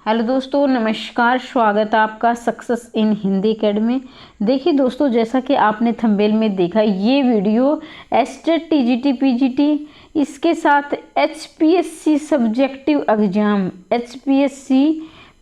Hello दोस्तों, नमस्कार। स्वागत है आपका सक्सेस इन हिंदी एकेडमी। देखिए दोस्तों, जैसा कि आपने थंबनेल में देखा, ये वीडियो एस्टेट टीजीटी पीजीटी इसके साथ HPSC subjective exam, HPSC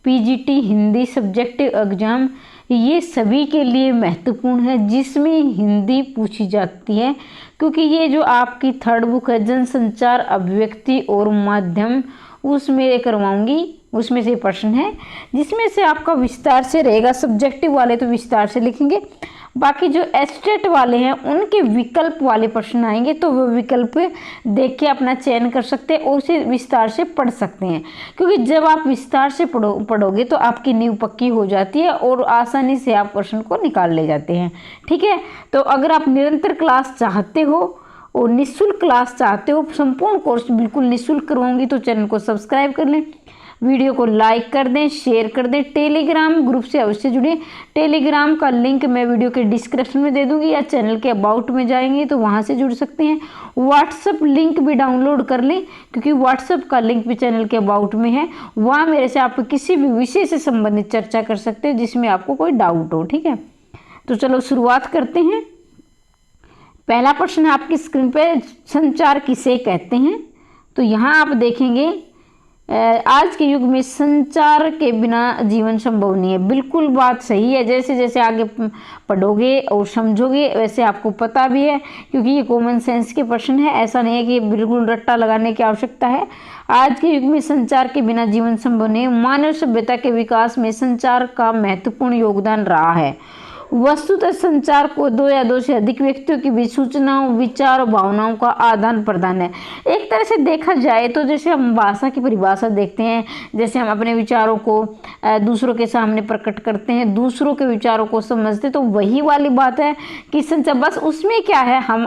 PGT Hindi subjective exam, ये सभी के लिए महत्वपूर्ण है जिसमें हिंदी पूछी जाती है। क्योंकि ये जो आपकी थर्ड बुक है जनसंचार अभिव्यक्ति और माध्यम, उसमें करवाऊंगी, उसमें से प्रश्न है जिसमें से आपका विस्तार से रहेगा। सब्जेक्टिव वाले तो विस्तार से लिखेंगे, बाकी जो एस्टेट वाले हैं उनके विकल्प वाले प्रश्न आएंगे तो वो विकल्प देख के अपना चयन कर सकते हैं और उसे विस्तार से पढ़ सकते हैं। क्योंकि जब आप विस्तार से पढ़ोगे तो आपकी नींव पक्की हो जाती है और आसानी से आप प्रश्न को निकाल ले जाते हैं। ठीक है, तो अगर आप निरंतर क्लास चाहते हो और निःशुल्क क्लास चाहते हो, संपूर्ण कोर्स बिल्कुल निःशुल्क करवाऊंगी, तो चैनल को सब्सक्राइब कर लें, वीडियो को लाइक कर दें, शेयर कर दें, टेलीग्राम ग्रुप से अवश्य जुड़े। टेलीग्राम का लिंक मैं वीडियो के डिस्क्रिप्शन में दे दूंगी या चैनल के अबाउट में जाएंगे तो वहां से जुड़ सकते हैं। व्हाट्सअप लिंक भी डाउनलोड कर लें, क्योंकि व्हाट्सअप का लिंक भी चैनल के अबाउट में है। वहाँ मेरे से आप किसी भी विषय से संबंधित चर्चा कर सकते हैं जिसमें आपको कोई डाउट हो। ठीक है, तो चलो शुरुआत करते हैं। पहला प्रश्न है आपकी स्क्रीन पे, संचार किसे कहते हैं? तो यहाँ आप देखेंगे आज के युग में संचार के बिना जीवन संभव नहीं है। बिल्कुल बात सही है। जैसे जैसे आगे पढ़ोगे और समझोगे वैसे आपको पता भी है, क्योंकि ये कॉमन सेंस के प्रश्न है। ऐसा नहीं है कि बिल्कुल रट्टा लगाने की आवश्यकता है। आज के युग में संचार के बिना जीवन संभव नहीं है। मानव सभ्यता के विकास में संचार का महत्वपूर्ण योगदान रहा है। वस्तुतः संचार को दो या दो से अधिक व्यक्तियों के बीच सूचनाओं, विचार और भावनाओं का आदान प्रदान है। एक तरह से देखा जाए तो जैसे हम भाषा की परिभाषा देखते हैं, जैसे हम अपने विचारों को दूसरों के सामने प्रकट करते हैं, दूसरों के विचारों को समझते, तो वही वाली बात है कि संचार। बस उसमें क्या है, हम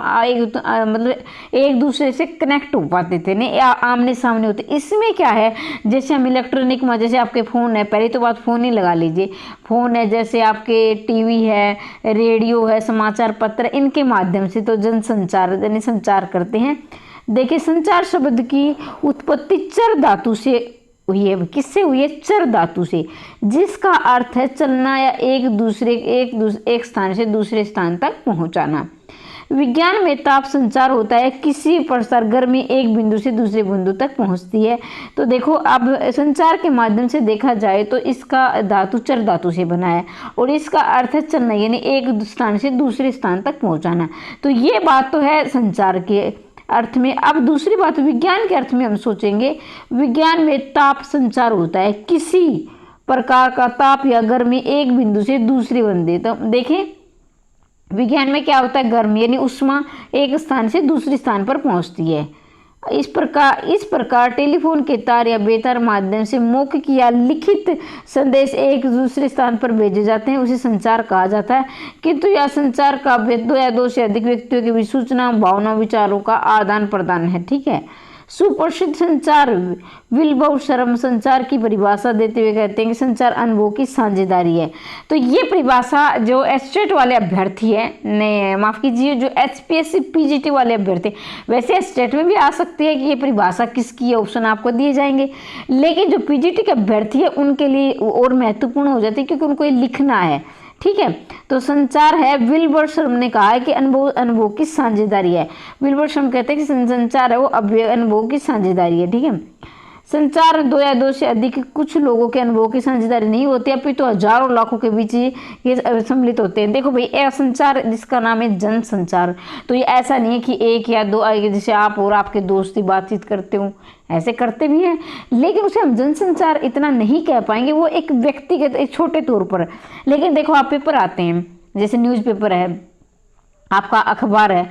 मतलब एक दूसरे से कनेक्ट हो पाते थे, नहीं आमने सामने होते। इसमें क्या है, जैसे हम इलेक्ट्रॉनिक में, जैसे आपके फ़ोन है, पहली तो बात फ़ोन ही लगा लीजिए, फ़ोन है, जैसे आपके टीवी है, रेडियो है, समाचार पत्र, इनके माध्यम से तो जनसंचार यानी संचार करते हैं। देखिए, संचार शब्द की उत्पत्ति चर धातु से हुई है। किससे हुई है? चर धातु से, जिसका अर्थ है चलना या एक स्थान से दूसरे स्थान तक पहुंचाना। विज्ञान में ताप संचार होता है, किसी प्रसार गर्मी एक बिंदु से दूसरे बिंदु तक पहुंचती है। तो देखो, अब संचार के माध्यम से देखा जाए तो इसका धातु चर धातु से बना है और इसका अर्थ है चलना, यानी एक स्थान से दूसरे स्थान तक पहुंचाना। तो ये बात तो है संचार के अर्थ में। अब दूसरी बात विज्ञान के अर्थ में हम सोचेंगे। विज्ञान में ताप संचार होता है, किसी प्रकार का ताप या गर्मी एक बिंदु से दूसरे बिंदु। तो देखें, विज्ञान में क्या होता है, गर्मी यानी उष्मा एक स्थान से दूसरे स्थान पर पहुंचती है। इस प्रकार टेलीफोन के तार या बेतार माध्यम से मौखिक या लिखित संदेश एक दूसरे स्थान पर भेजे जाते हैं, उसे संचार कहा जाता है। किंतु यह संचार का दो या दो से अधिक व्यक्तियों के बीच सूचना, भावना, विचारों का आदान प्रदान है। ठीक है, सुप्रसिद्ध संचार विल्बर शर्म संचार की परिभाषा देते हुए कहते हैं कि संचार अनुभव की साझेदारी है। तो ये परिभाषा जो एस्टेट वाले अभ्यर्थी है, ने माफ कीजिए, जो एचपीएससी पीजीटी वाले अभ्यर्थी, वैसे एस्टेट में भी आ सकती है कि ये परिभाषा किसकी है, ऑप्शन आपको दिए जाएंगे, लेकिन जो पीजीटी के अभ्यर्थी है उनके लिए और महत्वपूर्ण हो जाती है क्योंकि उनको ये लिखना है। ठीक है, तो संचार है, विल्बर शर्म ने कहा है कि अनुभव की साझेदारी है। विल्बर शर्म कहते हैं कि संचार है वो अनुभव की साझेदारी है। ठीक है, संचार दो या दो से अधिक कुछ लोगों के अनुभव की साझेदारी नहीं होती, अपितु तो हजारों लाखों के बीच ये सम्मिलित होते हैं। देखो भाई, यह संचार जिसका नाम है जन संचार, तो ये ऐसा नहीं है कि एक या दो, जैसे आप और आपके दोस्त ही बातचीत करते हो, ऐसे करते भी हैं, लेकिन उसे हम जनसंचार इतना नहीं कह पाएंगे, वो एक व्यक्तिगत एक छोटे तौर पर। लेकिन देखो, आप पेपर आते हैं, जैसे न्यूज़पेपर है, आपका अखबार है,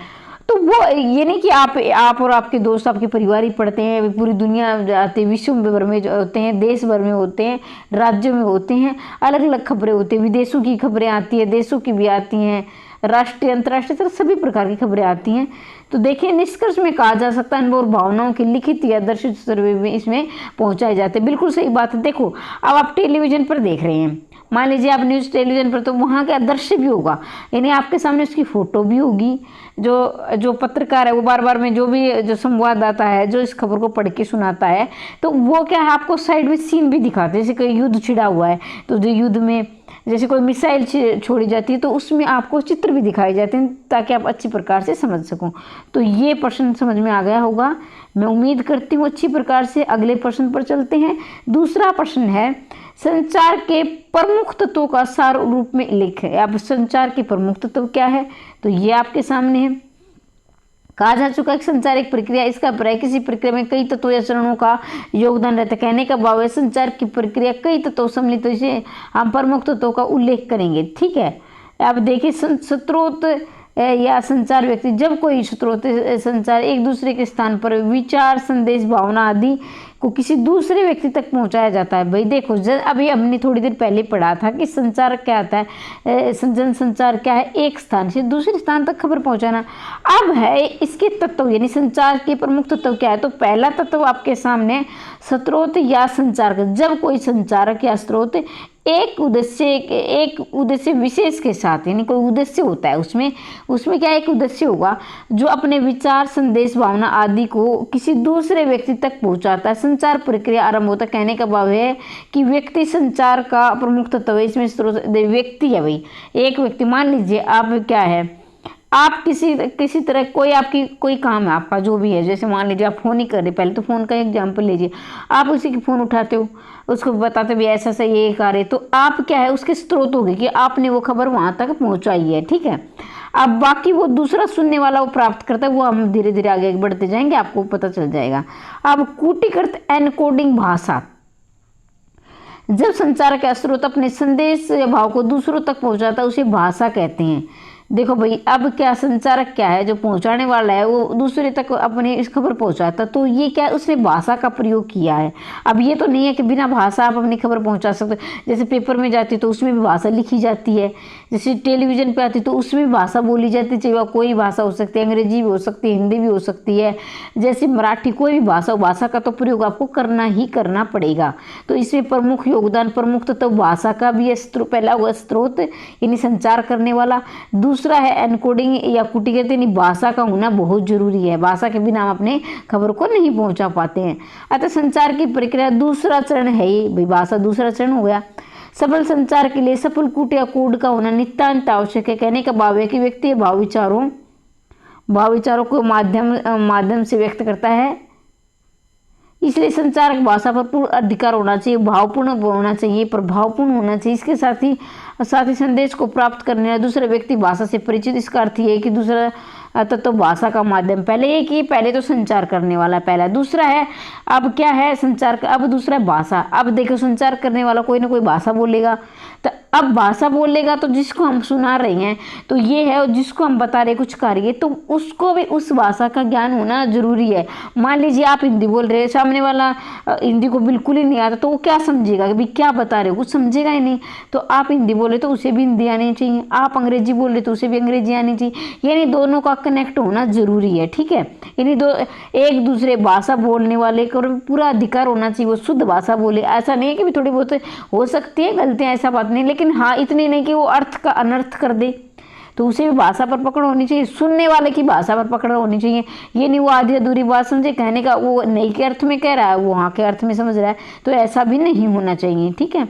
तो वो ये नहीं कि आप और आपके दोस्त, आपके परिवार ही पढ़ते हैं, पूरी दुनिया आते, विश्व भर में होते हैं, देश भर में होते हैं, राज्यों में होते हैं, अलग अलग खबरें होती हैं, विदेशों की खबरें आती है, देशों की भी आती हैं, राष्ट्रीय अंतर्राष्ट्रीय तरह सभी प्रकार की खबरें आती हैं। तो देखिए निष्कर्ष में कहा जा सकता है अनुभव और भावनाओं की लिखित या दर्शित सर्वे में इसमें पहुंचाए जाते हैं। बिल्कुल सही बात है। देखो अब आप टेलीविजन पर देख रहे हैं, मान लीजिए आप न्यूज़ टेलीविजन पर, तो वहाँ का दृश्य भी होगा, यानी आपके सामने उसकी फोटो भी होगी। जो पत्रकार है वो बार बार में जो भी जो संवाददाता है जो इस खबर को पढ़ के सुनाता है, तो वो क्या है आपको साइड में सीन भी दिखाते हैं। जैसे कोई युद्ध छिड़ा हुआ है तो जो युद्ध में जैसे कोई मिसाइल छोड़ी जाती है तो उसमें आपको चित्र भी दिखाए जाते हैं ताकि आप अच्छी प्रकार से समझ सको। तो ये प्रश्न समझ में आ गया होगा, मैं उम्मीद करती हूँ अच्छी प्रकार से। अगले प्रश्न पर चलते हैं। दूसरा प्रश्न है संचार के प्रमुख तत्वों का सार रूप में लिखें। अब संचार के प्रमुख तत्व क्या है, तो ये आपके सामने है। कहा जा चुका है कि संचार एक प्रक्रिया, इसका अभिप्राय किसी प्रक्रिया में कई तत्वों या चरणों का योगदान रहता है। कहने का भाव है संचार की प्रक्रिया कई तत्वों सम्मिलित, इसे हम प्रमुख तत्वों का उल्लेख करेंगे। ठीक है, अब देखिए स्रोत या संचार व्यक्ति, जब कोई स्रोत संचार एक दूसरे के स्थान पर विचार, संदेश, भावना आदि को किसी दूसरे व्यक्ति तक पहुंचाया जाता है। भाई देखो अभी हमने थोड़ी देर पहले पढ़ा था कि संचार क्या आता है, जन संचार क्या है, एक स्थान से दूसरे स्थान तक खबर पहुंचाना। अब है इसके तत्व, यानी संचार के प्रमुख तत्व क्या है, तो पहला तत्व आपके सामने स्रोत या संचार। जब कोई संचारक या स्रोत एक उद्देश्य विशेष के साथ, यानी कोई उद्देश्य होता है उसमें क्या एक उद्देश्य होगा जो अपने विचार, संदेश, भावना आदि को किसी दूसरे व्यक्ति तक पहुंचाता है, संचार प्रक्रिया आरंभ होता है। कहने का भाव है कि व्यक्ति संचार का प्रमुख तत्व है। इसमें स्रोत व्यक्ति है, भाई एक व्यक्ति। मान लीजिए आप क्या है, आप किसी तरह कोई काम है आपका जो भी है, जैसे मान लीजिए आप फ़ोन ही कर रहे, पहले तो फ़ोन का एग्जांपल लीजिए, आप उसी की फ़ोन उठाते हो, उसको बताते भी ऐसा ऐसा ये कार्य, तो आप क्या है उसके स्रोत होगी कि आपने वो खबर वहाँ तक पहुँचाई है। ठीक है, अब बाकी वो दूसरा सुनने वाला वो प्राप्त करता है, वो हम धीरे धीरे आगे बढ़ते जाएंगे, आपको पता चल जाएगा। अब कूटीकृत एनकोडिंग भाषा, जब संचार का स्रोत अपने संदेश या भाव को दूसरों तक पहुँचाता है उसे भाषा कहते हैं। देखो भाई अब क्या संचारक क्या है, जो पहुंचाने वाला है वो दूसरे तक अपनी इस खबर पहुंचाता, तो ये क्या है उसने भाषा का प्रयोग किया है। अब ये तो नहीं है कि बिना भाषा आप अपनी खबर पहुंचा सकते। जैसे पेपर में जाती तो उसमें भी भाषा लिखी जाती है, जैसे टेलीविजन पे आती तो उसमें भी भाषा बोली जाती है, चाहे वह कोई भाषा हो सकती है, अंग्रेजी भी हो सकती है, हिंदी भी हो सकती है, जैसे मराठी, कोई भी भाषा का तो प्रयोग आपको करना ही करना पड़ेगा। तो इसमें प्रमुख योगदान, प्रमुख तत्व भाषा का भी है। पहला हुआ स्रोत यानी संचार करने वाला, दूसरा है एनकोडिंग या कूटीकृत यानी भाषा का होना बहुत जरूरी है। भाषा के बिना हम अपने खबर को नहीं पहुंचा पाते हैं। अतः संचार की प्रक्रिया दूसरा चरण है ये, भाई भाषा दूसरा चरण हो गया। सफल संचार के लिए सफल कूट या कोड का होना नितांत आवश्यक है। कहने का भाव है कि व्यक्ति भाव विचारों को माध्यम से व्यक्त करता है, इसलिए संचारक भाषा पर पूर्ण अधिकार होना चाहिए, भावपूर्ण होना चाहिए, प्रभावपूर्ण होना चाहिए। इसके साथ ही संदेश को प्राप्त करने वाला दूसरा व्यक्ति भाषा से परिचित। इसका अर्थ ये है कि दूसरा तत्व भाषा का माध्यम, पहले तो संचार करने वाला पहला, दूसरा है अब क्या है संचार का, अब दूसरा है भाषा। अब देखो संचार करने वाला कोई ना कोई भाषा बोलेगा, तो अब भाषा बोलेगा तो जिसको हम सुना रहे हैं तो ये है, और जिसको हम बता रहे कुछ कार्य, तो उसको भी उस भाषा का ज्ञान होना जरूरी है। मान लीजिए आप हिंदी बोल रहे हैं, सामने वाला हिंदी को बिल्कुल ही नहीं आता, तो वो क्या समझेगा कि भाई क्या बता रहे हो, कुछ समझेगा ही नहीं। तो आप हिंदी बोले तो उसे भी हिंदी आनी चाहिए, आप अंग्रेजी बोल रहे तो उसे भी अंग्रेजी आनी चाहिए, यानी दोनों का कनेक्ट होना जरूरी है। ठीक है, यानी एक दूसरे भाषा बोलने वाले को पूरा अधिकार होना चाहिए, वो शुद्ध भाषा बोले। ऐसा नहीं है कि भी थोड़ी बहुत हो सकती है गलतियां, ऐसा बात नहीं, लेकिन हाँ इतनी नहीं कि वो अर्थ का अनर्थ कर दे, तो उसे भी भाषा पर पकड़ होनी चाहिए, सुनने वाले की भाषा पर पकड़ होनी चाहिए। ये नहीं वो आधी अधूरी बात समझे, कहने का वो नहीं के अर्थ में कह रहा है, वो हाँ के अर्थ में समझ रहा है, तो ऐसा भी नहीं होना चाहिए। ठीक है,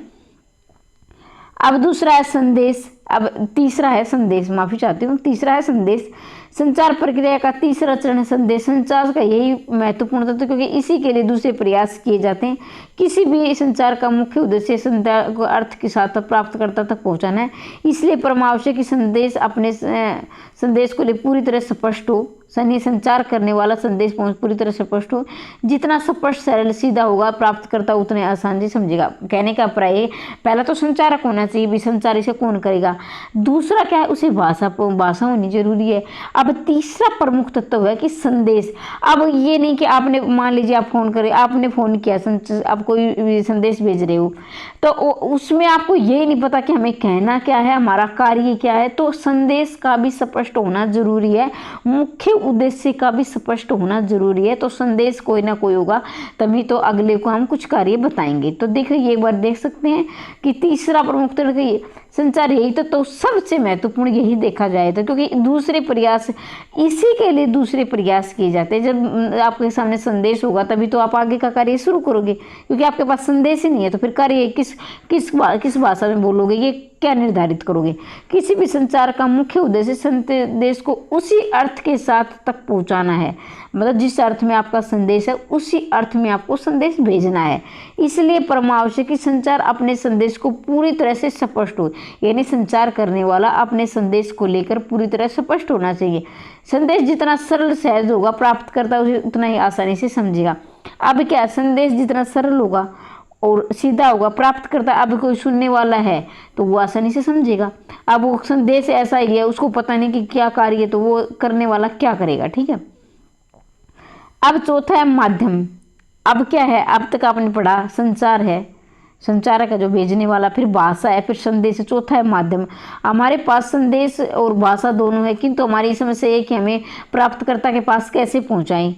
अब दूसरा है संदेश, अब तीसरा है संदेश, माफी चाहती हूँ, तीसरा है संदेश। संचार प्रक्रिया का तीसरा चरण है संदेश। संचार का यही महत्वपूर्ण तत्व, क्योंकि इसी के लिए दूसरे प्रयास किए जाते हैं। किसी भी संचार का मुख्य उद्देश्य संचार को अर्थ के साथ प्राप्तकर्ता तक पहुंचाना है, इसलिए परमावश्यक कि संदेश अपने संदेश को लिए पूरी तरह स्पष्ट हो। संचार करने वाला संदेश पूरी तरह स्पष्ट हो, जितना स्पष्ट सरल सीधा होगा प्राप्तकर्ता उतने आसान से समझेगा। कहने का प्राय पहला तो संचारक होना चाहिए, भी संचार इसे कौन करेगा, होता। दूसरा क्या है, उसे भाषा होनी जरूरी है। अब तीसरा प्रमुख तत्व है कि संदेश। अब ये नहीं कि आपने मान लीजिए आप फोन करें, आपने फोन किया, आप कोई संदेश भेज रहे हो, तो उसमें आपको ये नहीं पता कि हमें कहना क्या है, हमारा कार्य क्या है। तो संदेश का भी स्पष्ट होना जरूरी है, मुख्य उद्देश्य का भी स्पष्ट होना जरूरी है। तो संदेश कोई ना कोई होगा, तभी तो अगले को हम कुछ कार्य बताएंगे। तो देखिए ये बात देख सकते हैं कि तीसरा प्रमुख तरीका संचार यही तो सबसे महत्वपूर्ण यही देखा जाए तो, क्योंकि दूसरे प्रयास इसी के लिए दूसरे प्रयास किए जाते हैं। जब आपके सामने संदेश होगा तभी तो आप आगे का कार्य शुरू करोगे, क्योंकि आपके पास संदेश ही नहीं है तो फिर कार्य किस भाषा में बोलोगे, ये क्या निर्धारित करोगे। किसी भी संचार का मुख्य उद्देश्य संदेश को उसी अर्थ के साथ तक पहुंचाना है, मतलब जिस अर्थ में आपका संदेश है उसी अर्थ में आपको संदेश भेजना है। इसलिए परमावश्यक कि संचार अपने संदेश को पूरी तरह से स्पष्ट हो, यानी संचार करने वाला अपने संदेश को लेकर पूरी तरह स्पष्ट होना चाहिए। संदेश जितना सरल सहज होगा, प्राप्तकर्ता उसे उतना ही आसानी से समझेगा। अब क्या, संदेश जितना सरल होगा और सीधा होगा, प्राप्त करता अब कोई सुनने वाला है तो वो आसानी से समझेगा। अब वो संदेश ऐसा ही है, उसको पता नहीं कि क्या कार्य है, तो वो करने वाला क्या करेगा, ठीक है। अब चौथा है माध्यम। अब क्या है, अब तक आपने पढ़ा संचार है, संचार का जो भेजने वाला, फिर भाषा है, फिर संदेश है, चौथा है माध्यम। हमारे पास संदेश और भाषा दोनों है, किंतु हमारी समस्या ये कि हमें प्राप्तकर्ता के पास कैसे पहुंचाएं।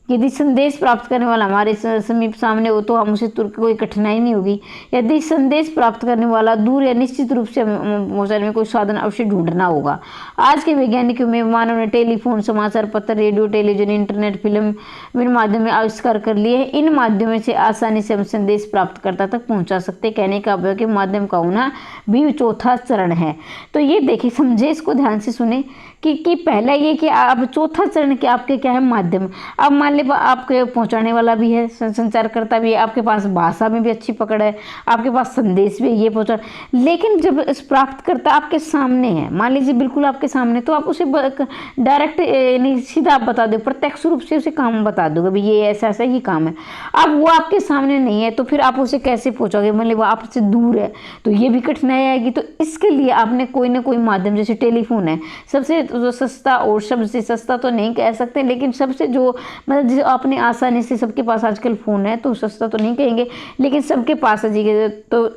यदि संदेश प्राप्त करने वाला हमारे समीप सामने हो तो हम उसे तुरंत कोई कठिनाई नहीं होगी। यदि संदेश प्राप्त करने वाला दूर या निश्चित रूप से पहुंचाने में कोई साधन अवश्य ढूंढना होगा। आज के वैज्ञानिकों में मानव ने टेलीफोन, समाचार पत्र, radio, television, internet, film in माध्यम में आविष्कार कर लिए। इन माध्यमों से आसानी से हम संदेश प्राप्तकर्ता तक पहुंचा सकते। कहने का अवयव के माध्यम का होना भी चौथा चरण है। तो ये देखिए, समझे, इसको ध्यान से सुने कि पहला ये कि अब चौथा चरण के आपके क्या है, माध्यम। अब मान लीजिए आपके पहुंचाने वाला भी है, संचारकर्ता भी है, आपके पास भाषा में भी अच्छी पकड़ है, आपके पास संदेश भी ये पहुंचा, लेकिन जब इस प्राप्तकर्ता आपके सामने है, मान लीजिए बिल्कुल आपके सामने, तो आप उसे डायरेक्ट नहीं सीधा आप बता दो, प्रत्यक्ष रूप से उसे काम बता दोगे भाई ये ऐसा ऐसा ही काम है। अब वो आपके सामने नहीं है तो फिर आप उसे कैसे पहुंचोगे, मतलब वो आपसे दूर है तो ये भी कठिनाई आएगी। तो इसके लिए आपने कोई ना कोई माध्यम, जैसे टेलीफोन है सबसे जो सस्ता, और सबसे सस्ता तो नहीं कह सकते, लेकिन सबसे जो मतलब जो आपने आसानी से, सबके पास आजकल फ़ोन है तो सस्ता तो नहीं कहेंगे लेकिन सबके पास है जी, तो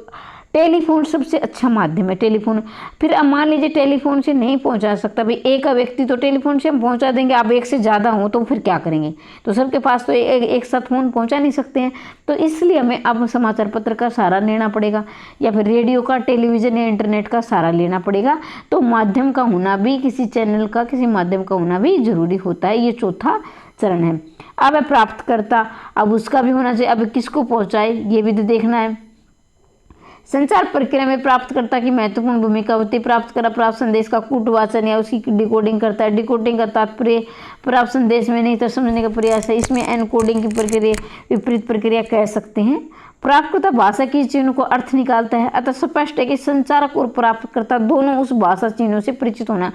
टेलीफोन सबसे अच्छा माध्यम है, टेलीफोन। फिर अब मान लीजिए टेलीफोन से नहीं पहुंचा सकता भाई एक व्यक्ति, तो टेलीफोन से हम पहुंचा देंगे, आप एक से ज़्यादा हो तो फिर क्या करेंगे, तो सबके पास तो एक साथ फ़ोन पहुंचा नहीं सकते हैं। तो इसलिए हमें अब समाचार पत्र का सहारा लेना पड़ेगा, या फिर रेडियो का, टेलीविज़न या इंटरनेट का सहारा लेना पड़ेगा। तो माध्यम का होना भी, किसी चैनल का, किसी माध्यम का होना भी जरूरी होता है। ये चौथा चरण है। अब है प्राप्तकर्ता, अब उसका भी होना चाहिए, अब किसको पहुँचाए ये भी तो देखना है। संचार प्रक्रिया में प्राप्तकर्ता की महत्वपूर्ण भूमिका होती है। प्राप्तकर्ता प्राप्त संदेश का कूटवाचन या उसकी डिकोडिंग करता है। डिकोडिंग का तात्पर्य प्राप्त संदेश में नहीं तो समझने का प्रयास है। इसमें एनकोडिंग की प्रक्रिया, विपरीत प्रक्रिया कह सकते हैं। प्राप्तकर्ता भाषा की चिन्हों को अर्थ निकालता है, अतः स्पष्ट है कि संचारक और प्राप्तकर्ता दोनों उस भाषा चिन्हों से परिचित होना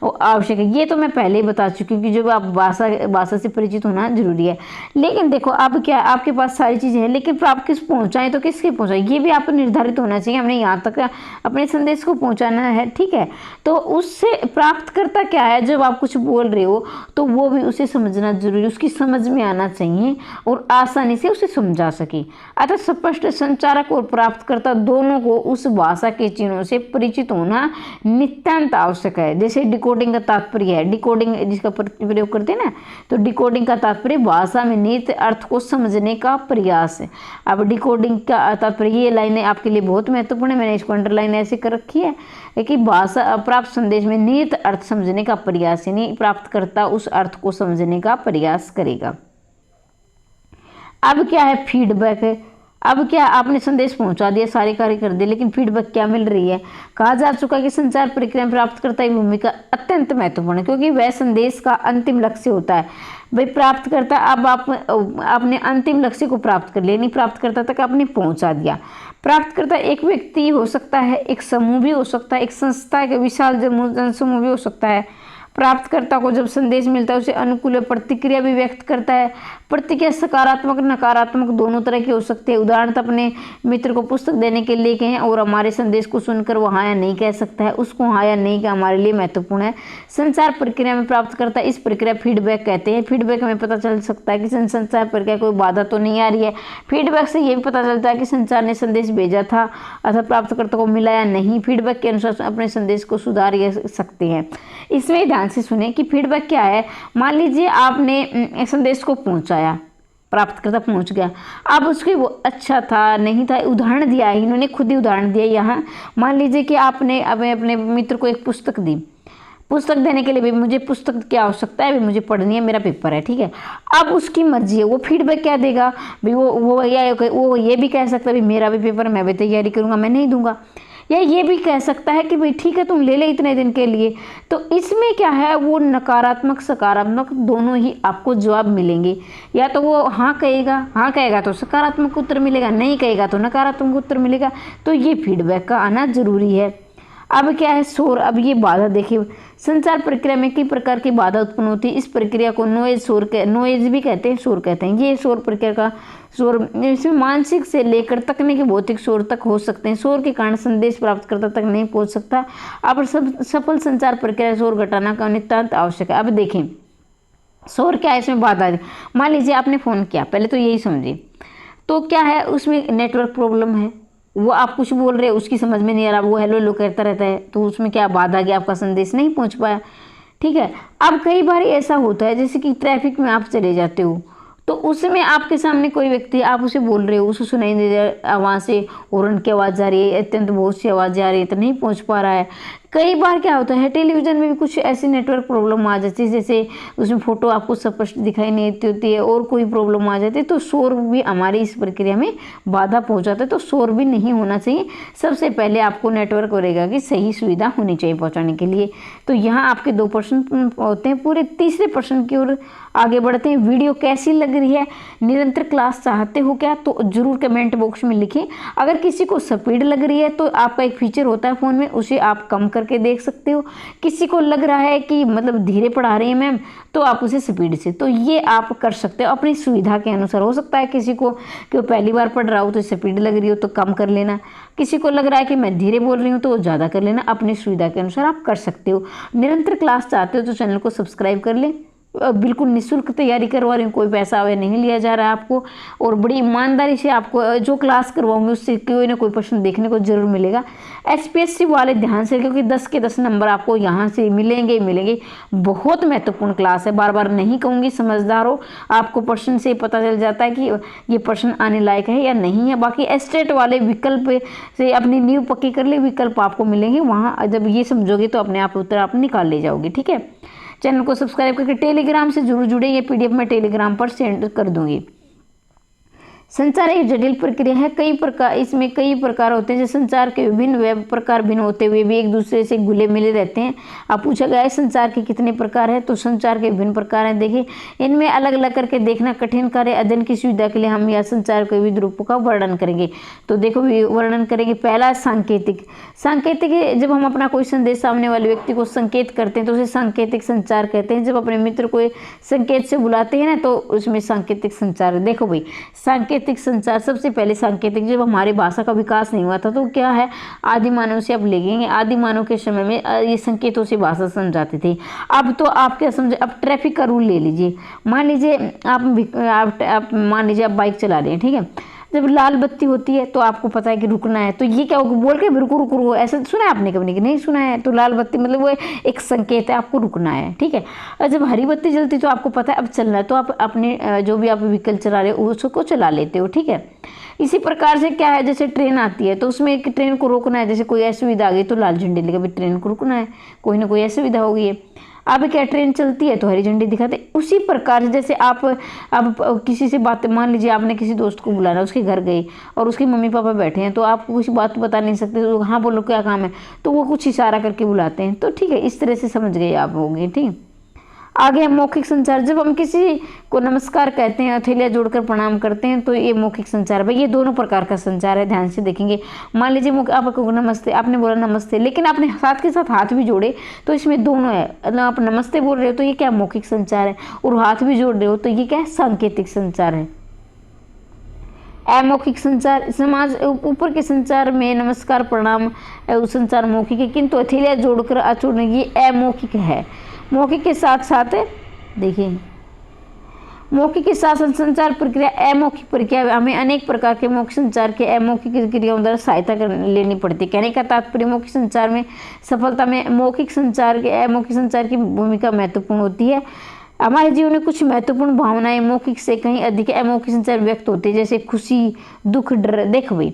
आवश्यक है। ये तो मैं पहले ही बता चुकी हूँ कि जब आप भाषा से परिचित होना जरूरी है। लेकिन देखो अब क्या, आपके पास सारी चीज़ें हैं, लेकिन आप किस पहुँचाएं तो किसके पहुँचाएं ये भी आपको निर्धारित होना चाहिए। हमने यहाँ तक अपने संदेश को पहुँचाना है, ठीक है। तो उससे प्राप्तकर्ता क्या है, जब आप कुछ बोल रहे हो तो वो भी उसे समझना जरूरी, उसकी समझ में आना चाहिए और आसानी से उसे समझा सके। अतः स्पष्ट संचारक और प्राप्तकर्ता दोनों को उस भाषा के चिन्हों से परिचित होना नितांत आवश्यक है। जैसे डिकोडिंग का तात्पर्य है, डिकोडिंग जिसका प्रयोग करते हैं ना, तो डिकोडिंग का तात्पर्य भाषा में निहित अर्थ को समझने का प्रयास है। अब डिकोडिंग का तात्पर्य, ये लाइनें आपके लिए बहुत महत्वपूर्ण है, मैंने इसको अंडरलाइन ऐसे कर रखी है कि भाषा प्राप्त संदेश में निहित अर्थ समझने का प्रयास, यानी प्राप्तकर्ता उस अर्थ को समझने का प्रयास करेगा। अब क्या है, फीडबैक है। अब क्या, आपने संदेश पहुंचा दिया, सारे कार्य कर दिए, लेकिन फीडबैक क्या मिल रही है। कहा जा चुका है कि संचार प्रक्रिया में प्राप्तकर्ता की भूमिका अत्यंत महत्वपूर्ण है, क्योंकि वह संदेश का अंतिम लक्ष्य होता है। भाई प्राप्तकर्ता, अब आपने अंतिम लक्ष्य को प्राप्त कर लिया, नहीं प्राप्तकर्ता तक आपने पहुंचा दिया। प्राप्तकर्ता एक व्यक्ति हो सकता है, एक समूह भी हो सकता है, एक संस्था, एक विशाल जनसमूह भी हो सकता है। प्राप्तकर्ता को जब संदेश मिलता है उसे अनुकूल प्रतिक्रिया भी व्यक्त करता है। प्रतिक्रिया सकारात्मक नकारात्मक दोनों तरह की हो सकती है। उदाहरण अपने मित्र को पुस्तक देने के लिए कहें और हमारे संदेश को सुनकर वो हाँ या नहीं कह सकता है, उसको हाँ या नहीं का हमारे लिए महत्वपूर्ण है। संचार प्रक्रिया में प्राप्त करता है, इस प्रक्रिया फीडबैक कहते हैं। फीडबैक हमें पता चल सकता है कि संचार प्रक्रिया कोई बाधा तो नहीं आ रही है। फीडबैक से ये भी पता चलता है कि संचार ने संदेश भेजा था अथवा प्राप्तकर्ता को मिला या नहीं। फीडबैक के अनुसार अपने संदेश को सुधार सकते हैं। इसमें ध्यान से सुने कि फीडबैक क्या है। मान लीजिए आपने संदेश को पहुंचाया, प्राप्तकर्ता पहुंच गया, अब उसके वो अच्छा था नहीं था, उदाहरण दिया है, इन्होंने खुद ही उदाहरण दिया यहाँ। मान लीजिए कि आपने अपने मित्र को एक पुस्तक दी, पुस्तक देने के लिए भी मुझे पुस्तक की आवश्यकता है, भी मुझे पढ़नी है, मेरा पेपर है, ठीक है। अब उसकी मर्जी है, वो फीडबैक क्या देगा भाई, वो ये भी कह सकता है भाई मेरा भी पेपर है, मैं भी तैयारी करूँगा, मैं नहीं दूंगा। या ये भी कह सकता है कि भाई ठीक है तुम ले ले इतने दिन के लिए। तो इसमें क्या है, वो नकारात्मक सकारात्मक दोनों ही आपको जवाब मिलेंगे। या तो वो हाँ कहेगा तो सकारात्मक उत्तर मिलेगा, नहीं कहेगा तो नकारात्मक उत्तर मिलेगा। तो ये फीडबैक का आना जरूरी है। अब क्या है शोर। अब ये बाधा देखिए, संचार प्रक्रिया में कई प्रकार की बाधा उत्पन्न होती है। इस प्रक्रिया को नोइज भी कहते हैं, शोर कहते हैं। ये शोर प्रक्रिया का शोर इसमें मानसिक से लेकर तकनीकी भौतिक शोर तक हो सकते हैं। शोर के कारण संदेश प्राप्तकर्ता तक नहीं पहुंच सकता। अब सफल संचार प्रक्रिया शोर घटाना का नितांत आवश्यक है। अब देखें शोर क्या है, इसमें बाधा। मान लीजिए आपने फ़ोन किया, पहले तो यही समझिए, तो क्या है उसमें नेटवर्क प्रॉब्लम है, वो आप कुछ बोल रहे हैं उसकी समझ में नहीं आ रहा, वो हेलो हेलो करता रहता है, तो उसमें क्या बाधा कि आपका संदेश नहीं पहुंच पाया, ठीक है। अब कई बार ऐसा होता है जैसे कि ट्रैफिक में आप चले जाते हो, तो उसमें आपके सामने कोई व्यक्ति, आप उसे बोल रहे हो, उसे सुनाई नहीं दे रहा, वहाँ से हॉर्न की आवाज़ आ रही है, अत्यंत बहुत सी आवाज़ें आ रही है, तो नहीं पहुँच पा रहा है। कई बार क्या होता है टेलीविज़न में भी कुछ ऐसी नेटवर्क प्रॉब्लम आ जाती है, जैसे उसमें फ़ोटो आपको स्पष्ट दिखाई नहीं देती होती है और कोई प्रॉब्लम आ जाती है, तो शोर भी हमारी इस प्रक्रिया में बाधा पहुंचाता है। तो शोर भी नहीं होना चाहिए। सबसे पहले आपको नेटवर्क रहेगा कि सही सुविधा होनी चाहिए पहुंचाने के लिए। तो यहाँ आपके 2 प्रश्न होते हैं। पूरे तीसरे प्रश्न की ओर आगे बढ़ते हैं। वीडियो कैसी लग रही है, निरंतर क्लास चाहते हो क्या, तो जरूर कमेंट बॉक्स में लिखें। अगर किसी को स्पीड लग रही है तो आपका एक फीचर होता है फ़ोन में, उसे आप कम करके देख सकते हो। किसी को लग रहा है कि मतलब धीरे पढ़ा रही है मैम, तो आप उसे स्पीड से, तो ये आप कर सकते हो अपनी सुविधा के अनुसार। हो सकता है किसी को कि वो पहली बार पढ़ रहा हो तो स्पीड लग रही हो तो कम कर लेना, किसी को लग रहा है कि मैं धीरे बोल रही हूँ तो वो ज़्यादा कर लेना। अपनी सुविधा के अनुसार आप कर सकते हो। निरंतर क्लास चाहते हो तो चैनल को सब्सक्राइब कर लें। बिल्कुल निःशुल्क तैयारी करवा रही हूँ, कोई पैसा वे नहीं लिया जा रहा है आपको, और बड़ी ईमानदारी से आपको जो क्लास करवाऊंगी उससे कोई ना कोई प्रश्न देखने को जरूर मिलेगा। एचपीएससी वाले ध्यान से, क्योंकि 10 के 10 नंबर आपको यहाँ से मिलेंगे। बहुत महत्वपूर्ण क्लास है, बार बार नहीं कहूँगी, समझदार हो, आपको प्रश्न से पता चल जाता है कि ये प्रश्न आने लायक है या नहीं है। बाकी एस्टेट वाले विकल्प से अपनी नींव पक्की कर ले, विकल्प आपको मिलेंगे, वहाँ जब ये समझोगे तो अपने आप उत्तर आप निकाल ले जाओगे, ठीक है। चैनल को सब्सक्राइब करके टेलीग्राम से जरूर जुड़े, ये पीडीएफ मैं टेलीग्राम पर सेंड कर दूंगी। संचार एक जटिल प्रक्रिया है, इसमें कई प्रकार होते हैं। जैसे संचार के विभिन्न प्रकार भिन्न होते हुए भी एक दूसरे से घुले मिले रहते हैं। अब पूछा गया है संचार के कितने प्रकार हैं, तो संचार के विभिन्न प्रकार हैं। देखिए इनमें अलग अलग करके देखना कठिन कार्य। अध्ययन की सुविधा के लिए हम यह संचार के विविध रूपों का वर्णन करेंगे। तो देखो वर्णन करेंगे। पहला सांकेतिक। जब हम अपना कोई संदेश सामने वाले व्यक्ति को संकेत करते हैं तो उसे सांकेतिक संचार कहते हैं। जब अपने मित्र को संकेत से बुलाते हैं ना तो उसमें सांकेतिक संचार। देखो भाई सांकेतिक संचार, सबसे पहले सांकेतिक, जब हमारी भाषा का विकास नहीं हुआ था तो क्या है, आदि मानव से अब लेंगे। आदि मानव के समय में ये संकेतों से भाषा समझाते थे। अब तो आप क्या समझे, अब ट्रैफिक का रूल ले लीजिए। मान लीजिए आप मान लीजिए आप बाइक चला रहे हैं, ठीक है। जब लाल बत्ती होती है तो आपको पता है कि रुकना है, तो ये क्या बोल के रुको रुको रुको, ऐसा सुना है आपने कभी? नहीं सुना है। तो लाल बत्ती मतलब वो एक संकेत है, आपको रुकना है, ठीक है। और जब हरी बत्ती जलती तो आपको पता है अब चलना है, तो आप अपने जो भी आप व्हीकल चला रहे हो उसको चला लेते हो, ठीक है। इसी प्रकार से क्या है, जैसे ट्रेन आती है तो उसमें एक ट्रेन को रोकना है, जैसे कोई असुविधा आ गई तो लाल झंडी लगा, ट्रेन को रुकना है, कोई ना कोई असुविधा हो गई है। अब क्या ट्रेन चलती है तो हरी झंडी दिखाते। उसी प्रकार से जैसे आप अब किसी से बात, मान लीजिए आपने किसी दोस्त को बुलाना, उसके घर गए और उसके मम्मी पापा बैठे हैं, तो आप कुछ बात बता नहीं सकते, तो हाँ बोलो क्या काम है, तो वो कुछ इशारा करके बुलाते हैं, तो ठीक है, इस तरह से समझ गए आप होंगे, ठीक। आगे मौखिक संचार, जब हम किसी को नमस्कार कहते हैं, हथेलियाँ जोड़कर प्रणाम करते हैं, तो ये मौखिक संचार। भाई ये दोनों प्रकार का संचार है, ध्यान से देखेंगे। मान लीजिए आपको नमस्ते, आपने बोला नमस्ते, लेकिन आपने साथ के साथ हाथ भी जोड़े, तो इसमें दोनों है। मतलब आप नमस्ते बोल रहे हो तो ये क्या मौखिक संचार है, और हाथ भी जोड़ रहे हो तो ये क्या है, सांकेतिक संचार है। अमौखिक संचार, समाज ऊपर के संचार में नमस्कार प्रणाम संचार मौखिक है, किंतु हथेलियाँ जोड़कर आचरण ये अमौखिक है। मौखिक के साथ साथ देखिए, मौखिक के साथ संचार प्रक्रिया अमौखिक प्रक्रिया, हमें अनेक प्रकार के मौखिक संचार के अमौखिक क्रियाओं द्वारा सहायता लेनी पड़ती है। कहने का तात्पर्य मौखिक संचार में सफलता में मौखिक संचार के अमौखिक संचार की भूमिका महत्वपूर्ण होती है। हमारे जीवन में कुछ महत्वपूर्ण भावनाएं मौखिक से कहीं अधिक अमौखिक संचार व्यक्त होती है, जैसे खुशी, दुख, डर। देखो भाई,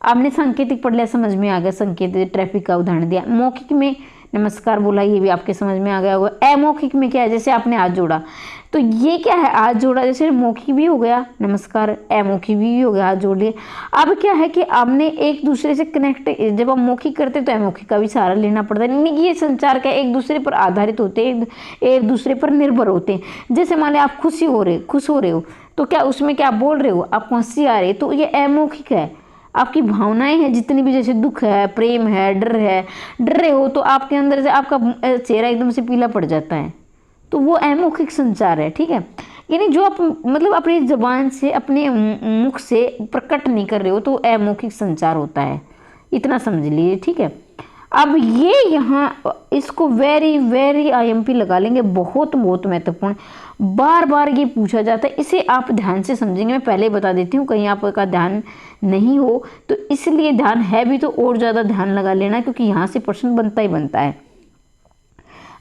आपने सांकेतिक पढ़ लिया, समझ में आ गया, संकेत ट्रैफिक का उदाहरण दिया। मौखिक में नमस्कार बोला, ये भी आपके समझ में आ गया होगा। अमौखिक में क्या है, जैसे आपने हाथ जोड़ा, तो ये क्या है, हाथ जोड़ा, जैसे मौखिक भी हो गया नमस्कार, अमौखिक भी हो गया हाथ जोड़ लिए। अब क्या है कि आपने एक दूसरे से कनेक्ट, जब हम मौखिक करते तो अमौखिक का भी सहारा लेना पड़ता है। यानी ये संचार क्या एक दूसरे पर आधारित होते हैं, एक दूसरे पर निर्भर होते हैं। जैसे मान लिया आप खुश हो रहे हो, तो क्या उसमें क्या बोल रहे हो, आप हंसी आ रही है, तो ये अमौखिक है। आपकी भावनाएं हैं जितनी भी, जैसे दुख है, प्रेम है, डर रहे हो, तो आपके अंदर से आपका चेहरा एकदम से पीला पड़ जाता है, तो वो अमौखिक संचार है। ठीक है, यानी जो आप मतलब अपनी जबान से, अपने मुख से प्रकट नहीं कर रहे हो, तो अमौखिक संचार होता है। इतना समझ लीजिए। ठीक है, अब ये यहाँ इसको वेरी वेरी IMP लगा लेंगे, बहुत महत्वपूर्ण, बार बार ये पूछा जाता है, इसे आप ध्यान से समझेंगे। मैं पहले ही बता देती हूँ, कहीं आपका ध्यान नहीं हो, तो इसलिए ध्यान है भी तो और ज़्यादा ध्यान लगा लेना, क्योंकि यहाँ से प्रश्न बनता ही बनता है।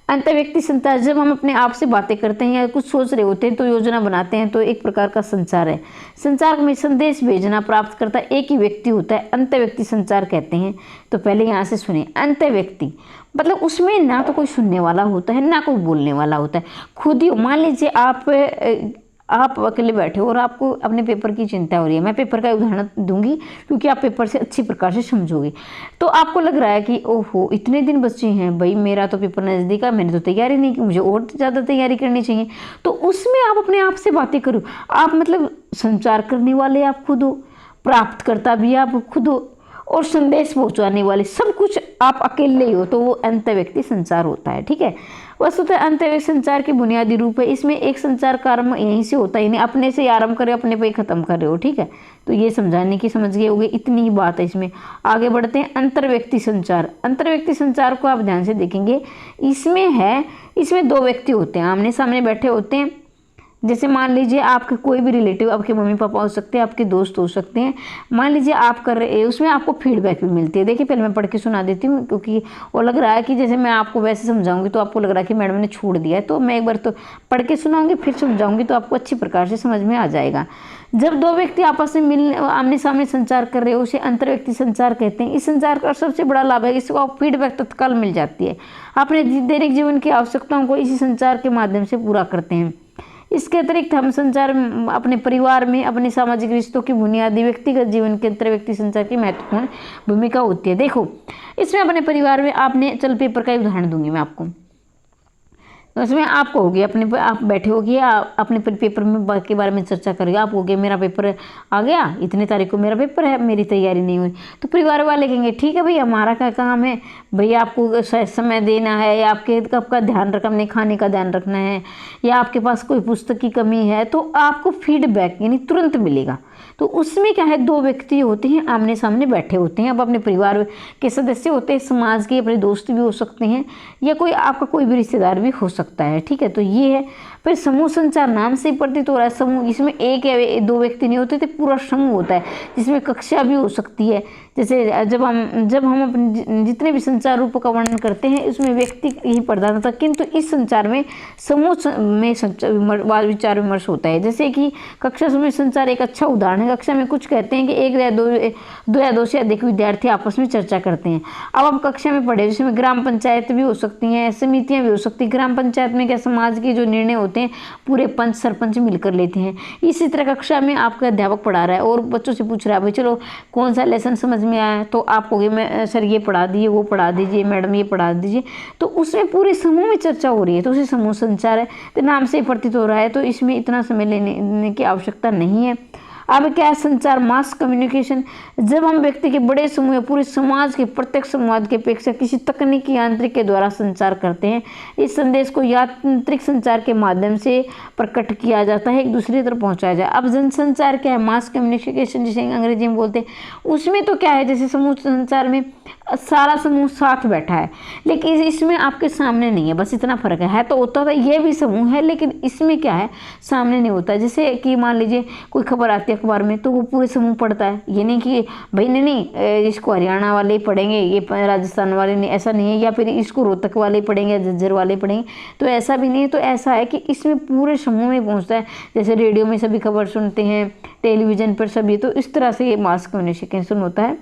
अंतर्व्यक्ति संचार, जब हम अपने आप से बातें करते हैं या कुछ सोच रहे होते हैं, तो योजना बनाते हैं, तो एक प्रकार का संचार है। संचार में संदेश भेजना, प्राप्त करता एक ही व्यक्ति होता है, अंतर्व्यक्ति संचार कहते हैं। तो पहले यहाँ से सुने, अंतर्व्यक्ति मतलब उसमें ना तो कोई सुनने वाला होता है, ना कोई बोलने वाला होता है, खुद ही। मान लीजिए आप अकेले बैठे हो और आपको अपने पेपर की चिंता हो रही है। मैं पेपर का उदाहरण दूंगी क्योंकि आप पेपर से अच्छी प्रकार से समझोगे। तो आपको लग रहा है कि ओहो इतने दिन बचे हैं, भाई मेरा तो पेपर नज़दीक है, मैंने तो तैयारी नहीं की, मुझे और ज़्यादा तैयारी करनी चाहिए। तो उसमें आप अपने आप से बातें करो। आप मतलब संचार करने वाले आप खुद हो, प्राप्तकर्ता भी आप खुद हो, और संदेश पहुंचाने वाले सब कुछ आप अकेले ही हो, तो वो अंतर्व्यक्ति संचार होता है। ठीक है, वस्तुतः अंतर्व्यक्ति संचार के बुनियादी रूप है। इसमें एक संचार कर्म यहीं से होता है, यानी अपने से आरंभ करे, अपने पे ही खत्म कर रहे हो। ठीक है, तो ये समझाने की समझ गए होंगे, इतनी ही बात है इसमें। आगे बढ़ते हैं, अंतर्व्यक्ति संचार। अंतर्व्यक्ति संचार को आप ध्यान से देखेंगे, इसमें दो व्यक्ति होते हैं, आमने सामने बैठे होते हैं। जैसे मान लीजिए आपके कोई भी रिलेटिव, आपके मम्मी पापा हो सकते हैं, आपके दोस्त हो सकते हैं। मान लीजिए आप कर रहे हैं, उसमें आपको फीडबैक भी मिलती है। देखिए पहले मैं पढ़ के सुना देती हूँ, क्योंकि वो लग रहा है कि जैसे मैं आपको वैसे समझाऊंगी तो आपको लग रहा है कि मैडम ने छोड़ दिया है, तो मैं एक बार तो पढ़ के सुनाऊंगी, फिर समझाऊंगी, तो आपको अच्छी प्रकार से समझ में आ जाएगा। जब दो व्यक्ति आपस में आमने सामने संचार कर रहे हो, उसे अंतर्व्यक्ति संचार कहते हैं। इस संचार का सबसे बड़ा लाभ है, इसको फीडबैक तत्काल मिल जाती है। अपने दैनिक जीवन की आवश्यकताओं को इसी संचार के माध्यम से पूरा करते हैं। इसके अतिरिक्त हम संचार अपने परिवार में, अपने सामाजिक रिश्तों की बुनियादी, व्यक्तिगत जीवन के अंतर्व्यक्ति संचार की महत्वपूर्ण भूमिका होती है। देखो इसमें अपने परिवार में आपने, चल पेपर का उदाहरण दूंगी मैं आपको, तो उसमें आप कहोगे आप बैठे होगे, अपने पेपर में के बारे में चर्चा करोगे। आप कहोगे मेरा पेपर आ गया, इतने तारीख को मेरा पेपर है, मेरी तैयारी नहीं हुई। तो परिवार वाले कहेंगे ठीक है भाई, हमारा क्या काम है भैया, आपको समय देना है, या आपका ध्यान रखना, अपने खाने का ध्यान रखना है, या आपके पास कोई पुस्तक की कमी है, तो आपको फीडबैक यानी तुरंत मिलेगा। तो उसमें क्या है, दो व्यक्ति होते हैं, आमने सामने बैठे होते हैं। अब अपने परिवार के सदस्य होते हैं, समाज के अपने दोस्त भी हो सकते हैं, या कोई आपका कोई भी रिश्तेदार भी हो सकता है। ठीक है, तो ये है। फिर समूह संचार नाम से ही प्रतीत हो रहा है समूह, इसमें एक या दो व्यक्ति नहीं होते थे, पूरा समूह होता है, जिसमें कक्षा भी हो सकती है। जैसे जब हम अपने जितने भी संचार रूपों का वर्णन करते हैं, उसमें व्यक्ति ही प्रधान होता है, किंतु इस संचार में समूह में विचार विमर्श होता है। जैसे कि कक्षा समूह संचार एक अच्छा उदाहरण है। कक्षा में कुछ कहते हैं कि एक या दो से अधिक विद्यार्थी आपस में चर्चा करते हैं। अब आप कक्षा में पढ़े, जिसमें ग्राम पंचायत भी हो सकती हैं, समितियां भी हो सकती हैं। ग्राम पंचायत में क्या समाज के जो निर्णय होते हैं पूरे पंच सरपंच मिलकर लेते हैं। इसी तरह कक्षा में आपका अध्यापक पढ़ा रहा है और बच्चों से पूछ रहा है भाई चलो कौन सा लेसन समझ में आया, तो आप कहोगे मैं सर ये पढ़ा दीजिए, वो पढ़ा दीजिए, मैडम ये पढ़ा दीजिए। तो उसमें पूरे समूह में चर्चा हो रही है, तो उसे समूह संचार है, तो नाम से प्रतीत हो रहा है। तो इसमें इतना समय लेने की आवश्यकता नहीं है। अब क्या है संचार, मास कम्युनिकेशन। जब हम व्यक्ति के बड़े समूह या पूरे समाज के प्रत्येक संवाद की अपेक्षा किसी तकनीकी यांत्रिक के द्वारा संचार करते हैं, इस संदेश को यांत्रिक संचार के माध्यम से प्रकट किया जाता है, एक दूसरे तक पहुंचाया जाए। अब जनसंचार क्या है, मास कम्युनिकेशन जिसे अंग्रेजी में बोलते हैं, उसमें तो क्या है जैसे समूह संचार में सारा समूह साथ बैठा है, लेकिन इसमें आपके सामने नहीं है, बस इतना फर्क है। तो होता था ये भी समूह है, लेकिन इसमें क्या है सामने नहीं होता। जैसे कि मान लीजिए कोई खबर आती है अखबार में, तो वो पूरे समूह पढ़ता है। ये नहीं कि भाई नहीं इसको हरियाणा वाले पढ़ेंगे, ये राजस्थान वाले नहीं, ऐसा नहीं है, या फिर इसको रोहतक वाले पढ़ेंगे, झज्जर वाले पढ़ेंगे, तो ऐसा भी नहीं है। तो ऐसा है कि इसमें पूरे समूह में पहुँचता है। जैसे रेडियो में सभी खबर सुनते हैं, टेलीविज़न पर सभी, तो इस तरह से ये मास कम्युनिकेशन होता है।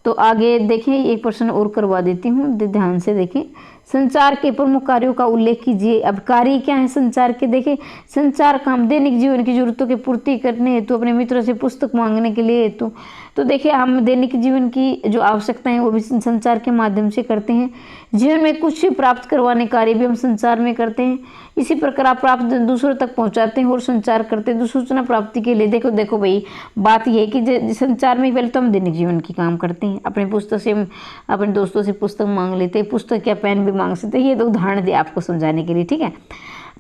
तो आगे देखें, एक प्रश्न और करवा देती हूँ, ध्यान से देखें। संचार के प्रमुख कार्यों का उल्लेख कीजिए। अब कार्य क्या है संचार के, देखें संचार का हम दैनिक जीवन की जरूरतों की पूर्ति करने हेतु, अपने मित्रों से पुस्तक मांगने के लिए हेतु, तो देखिए हम दैनिक जीवन की जो आवश्यकताएं वो भी संचार के माध्यम से करते हैं। जीवन में कुछ प्राप्त करवाने कार्य भी हम संचार में करते हैं। इसी प्रकार आप प्राप्त दूसरों तक पहुंचाते हैं और संचार करते हैं। सूचना प्राप्ति के लिए देखो भाई बात यह है कि संचार में पहले तो हम दैनिक जीवन की काम करते हैं, अपने पुस्तक से अपने दोस्तों से पुस्तक मांग लेते हैं, पुस्तक या पेन भी मांग सकते हैं। ये तो उदाहरण दिया आपको समझाने के लिए, ठीक है।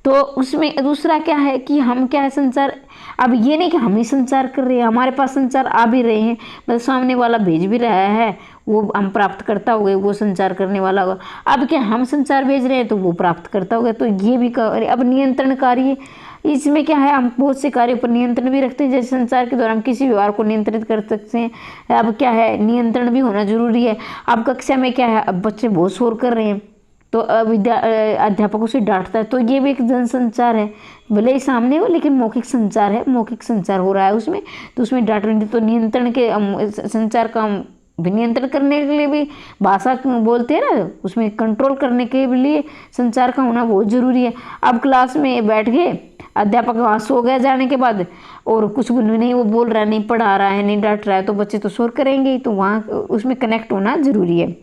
तो उसमें दूसरा क्या है कि हम क्या है संचार, अब ये नहीं कि हम ही संचार कर रहे हैं, हमारे पास संचार आ भी रहे हैं, मतलब सामने वाला भेज भी रहा है, वो हम प्राप्त करता होगा, वो संचार करने वाला होगा। अब क्या हम संचार भेज रहे हैं तो वो प्राप्त करता होगा, तो ये भी अब नियंत्रण कार्य, इसमें क्या है हम बहुत से कार्यों पर नियंत्रण भी रखते हैं। जैसे संचार के दौरान किसी व्यवहार को नियंत्रित कर सकते हैं। अब क्या है नियंत्रण भी होना जरूरी है। अब कक्षा में क्या है, अब बच्चे बहुत शोर कर रहे हैं, तो अध्यापकों से डांटता है, तो ये भी एक जनसंचार है, भले ही सामने हो लेकिन मौखिक संचार है, मौखिक संचार हो रहा है उसमें, तो उसमें डांट रहे। तो नियंत्रण के संचार का नियंत्रण करने के लिए भी भाषा बोलते हैं ना, उसमें कंट्रोल करने के लिए संचार का होना बहुत ज़रूरी है। अब क्लास में बैठ गए, अध्यापक वहाँ सो गया जाने के बाद, और कुछ नहीं वो बोल रहा है, नहीं पढ़ा रहा है, नहीं डांट रहा है, तो बच्चे तो शोर करेंगे, तो वहाँ उसमें कनेक्ट होना जरूरी है।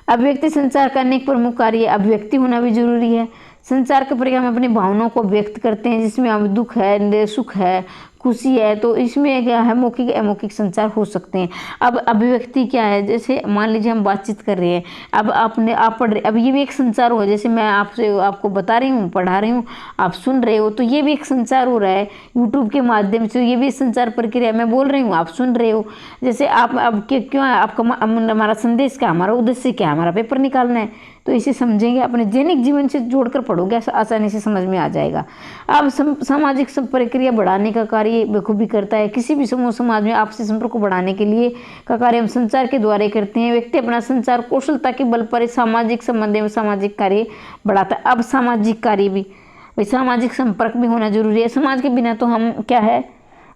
अभिव्यक्ति संचार का अनेक प्रमुख कार्य, अभिव्यक्ति होना भी जरूरी है। संचार के प्रक्रिया में अपनी भावनाओं को व्यक्त करते हैं, जिसमें हम दुख है, सुख है, खुशी है, तो इसमें क्या है मौखिक अमौखिक संचार हो सकते हैं। अब अभिव्यक्ति क्या है, जैसे मान लीजिए हम बातचीत कर रहे हैं, अब आप पढ़ रहे, अब ये भी एक संचार हो, जैसे मैं आपको बता रही हूँ, पढ़ा रही हूँ, आप सुन रहे हो, तो ये भी एक संचार हो रहा है यूट्यूब के माध्यम से, ये भी संचार प्रक्रिया, मैं बोल रही हूँ आप सुन रहे हो। जैसे आप अब क्यों है आपका हमारा संदेश क्या, हमारा उद्देश्य क्या, हमारा पेपर निकालना है, तो इसे समझेंगे, अपने दैनिक जीवन से जोड़कर पढ़ोगे, आसानी से समझ में आ जाएगा। अब सामाजिक प्रक्रिया बढ़ाने का कार्य बखूबी करता है। किसी भी समूह समाज में आपसी संपर्क को बढ़ाने के लिए का कार्य हम संचार के द्वारा करते हैं। व्यक्ति अपना संचार कौशलता के बल पर सामाजिक संबंध में सामाजिक कार्य बढ़ाता है। अब सामाजिक कार्य भी, सामाजिक संपर्क भी होना जरूरी है। समाज के बिना तो हम क्या है,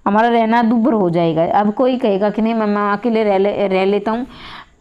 हमारा रहना दुभर हो जाएगा। अब कोई कहेगा कि नहीं मैं अकेले रह लेता हूँ,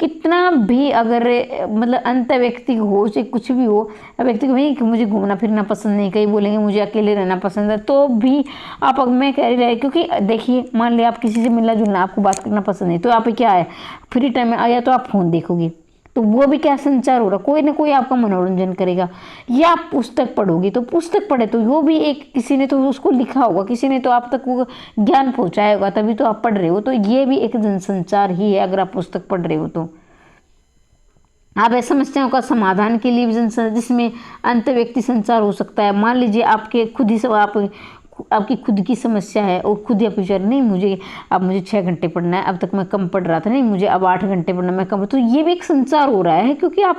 कितना भी अगर मतलब अंत व्यक्ति हो चाहे कुछ भी हो, व्यक्ति को भाई कि मुझे घूमना फिरना पसंद नहीं, कहीं बोलेंगे मुझे अकेले रहना पसंद है, तो भी आप मैं कह रही है, क्योंकि देखिए मान लिया आप किसी से मिलना जुलना, आपको बात करना पसंद नहीं, तो आप क्या है फ्री टाइम में आया तो आप फ़ोन देखोगे, तो वो भी क्या संचार हो रहा, कोई ना कोई आपका मनोरंजन करेगा। या आप पुस्तक पढ़ोगी, तो पुस्तक पढ़े तो वो भी एक किसी ने तो उसको लिखा होगा, किसी ने तो आप तक वो ज्ञान पहुंचाया होगा, तभी तो आप पढ़ रहे हो, तो ये भी एक जनसंचार ही है अगर आप पुस्तक पढ़ रहे हो। तो आप ऐसे समस्याओं का समाधान के लिए भी जिसमें अंत व्यक्ति संचार हो सकता है। मान लीजिए आपके खुद ही आपकी खुद की समस्या है और खुद ही आप विचार नहीं मुझे 6 घंटे पढ़ना है, अब तक मैं कम पढ़ रहा था, नहीं मुझे अब 8 घंटे पढ़ना, मैं कम, तो ये भी एक संचार हो रहा है, क्योंकि आप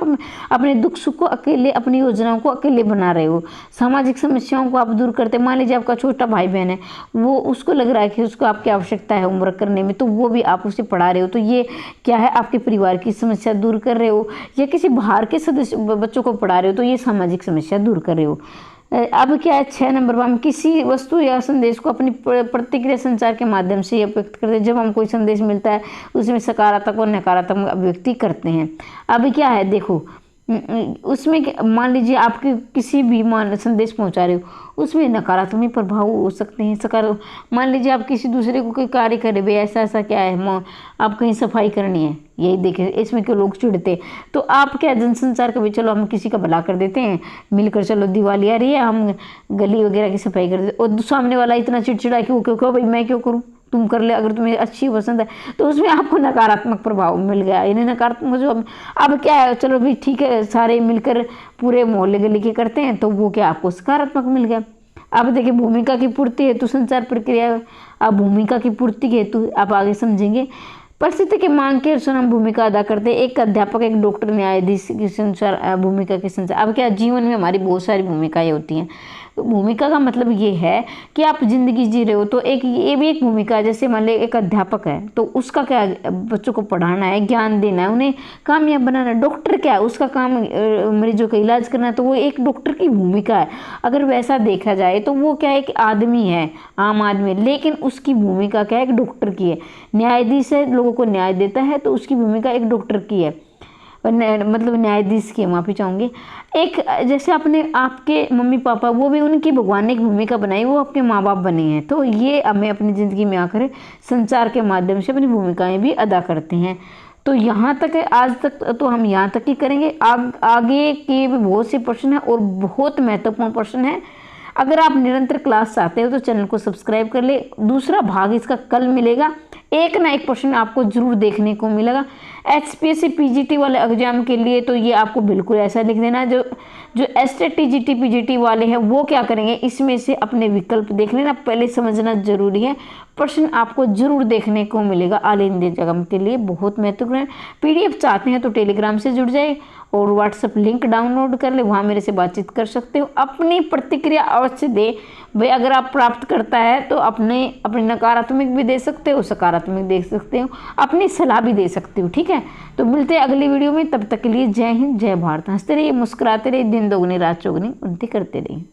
अपने दुख सुख को अकेले, अपनी योजनाओं को अकेले बना रहे हो। सामाजिक समस्याओं को आप दूर करते, मान लीजिए आपका छोटा भाई बहन है, वो उसको लग रहा है कि उसको आपकी आवश्यकता है होमवर्क करने में, तो वो भी आप उसे पढ़ा रहे हो, तो ये क्या है आपके परिवार की समस्या दूर कर रहे हो। या किसी बाहर के सदस्य बच्चों को पढ़ा रहे हो, तो ये सामाजिक समस्या दूर कर रहे हो। अब क्या है 6 नंबर पर, हम किसी वस्तु या संदेश को अपनी प्रतिक्रिया संचार के माध्यम से व्यक्त करते हैं। जब हम कोई संदेश मिलता है उसमें सकारात्मक और नकारात्मक अभिव्यक्ति करते हैं। अब क्या है देखो, उसमें मान लीजिए आपके किसी भी मान संदेश पहुंचा रहे हो, उसमें नकारात्मक प्रभाव हो सकते हैं। मान लीजिए आप किसी दूसरे को कोई कार्य करे, भाई ऐसा ऐसा क्या है, आप कहीं सफाई करनी है, यही देखें इसमें क्यों लोग चिढ़ते, तो आप क्या जनसंचार के भी चलो हम किसी का भला कर देते हैं मिलकर, चलो दिवाली आ रही है हम गली वगैरह की सफाई कर देते, और सामने वाला इतना चिड़चिड़ा क्यों क्यों क्यों भाई मैं क्यों करूँ, तुम कर ले, अगर तुम्हें अच्छी पसंद है, तो उसमें आपको नकारात्मक प्रभाव मिल गया। यानी नकारात्मक जो अब क्या है, चलो भी ठीक है सारे मिलकर पूरे मोहल्ले गली के करते हैं, तो वो क्या आपको सकारात्मक मिल गया। अब देखिए भूमिका की पूर्ति हेतु संचार प्रक्रिया, अब भूमिका की पूर्ति हेतु आप आगे समझेंगे। परिस्थिति की मांग के अनुसार हम भूमिका अदा करते हैं। एक अध्यापक, एक डॉक्टर, न्यायाधीश की संचार भूमिका के संचार। अब क्या जीवन में हमारी बहुत सारी भूमिकाएं होती हैं। तो भूमिका का मतलब ये है कि आप जिंदगी जी रहे हो, तो एक ये भी एक भूमिका है। जैसे मान लीजिए एक अध्यापक है तो उसका क्या, बच्चों को पढ़ाना है, ज्ञान देना है, उन्हें कामयाब बनाना है। डॉक्टर क्या है, उसका काम मरीजों का इलाज करना है, तो वो एक डॉक्टर की भूमिका है। अगर वैसा देखा जाए तो वो क्या है, एक आदमी है, आम आदमी, लेकिन उसकी भूमिका क्या है, एक डॉक्टर की है। न्यायाधीश है, लोगों को न्याय देता है, तो उसकी भूमिका एक डॉक्टर की है, मतलब न्यायाधीश की, माफ़ी चाहूँगी। एक जैसे अपने आपके मम्मी पापा, वो भी उनकी भगवान ने एक भूमिका बनाई, वो आपके माँ बाप बने हैं। तो ये हमें अपनी ज़िंदगी में आकर संचार के माध्यम से अपनी भूमिकाएं भी अदा करते हैं। तो यहाँ तक है, आज तक तो हम यहाँ तक ही करेंगे। आगे के भी बहुत से प्रश्न हैं और बहुत महत्वपूर्ण प्रश्न है। अगर आप निरंतर क्लास चाहते हो तो चैनल को सब्सक्राइब कर ले। दूसरा भाग इसका कल मिलेगा। एक ना एक प्रश्न आपको जरूर देखने को मिलेगा। HPSC PGT वाले एग्जाम के लिए तो ये आपको बिल्कुल ऐसा लिख देना। जो STET TGT PGT वाले हैं वो क्या करेंगे, इसमें से अपने विकल्प देख लेना, पहले समझना जरूरी है। प्रश्न आपको जरूर देखने को मिलेगा। ऑल इंडिया एग्जाम के लिए बहुत महत्वपूर्ण है। PDF चाहते हैं तो टेलीग्राम से जुड़ जाए और WhatsApp लिंक डाउनलोड कर ले, वहाँ मेरे से बातचीत कर सकते हो। अपनी प्रतिक्रिया अवश्य दे भाई, अगर आप प्राप्त करता है तो अपने नकारात्मक भी दे सकते हो, सकारात्मक दे सकते हो, अपनी सलाह भी दे सकते हो। ठीक है, तो मिलते हैं अगली वीडियो में। तब तक के लिए जय हिंद, जय भारत। हंसते रहिए, मुस्कुराते रहिए, दिन दोगुनी रात चौगुनी उन्नति करते रहिए।